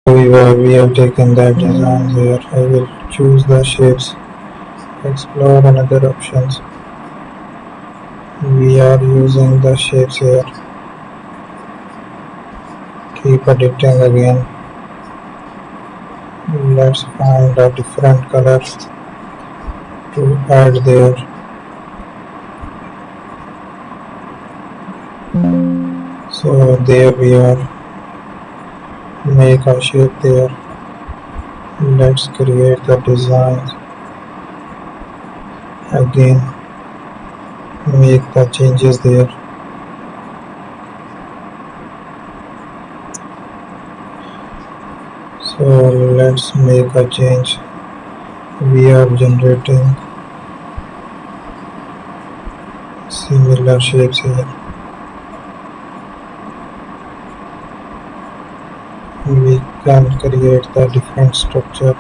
We have taken that design here. I will choose the shapes. Explore another options. We are using the shapes here. Keep editing again. Let's find a different color to add there. So there we are. Make a shape there. Let's create the design. Again, make the changes there. So let's make a change. We are generating similar shapes here. We can create the different structure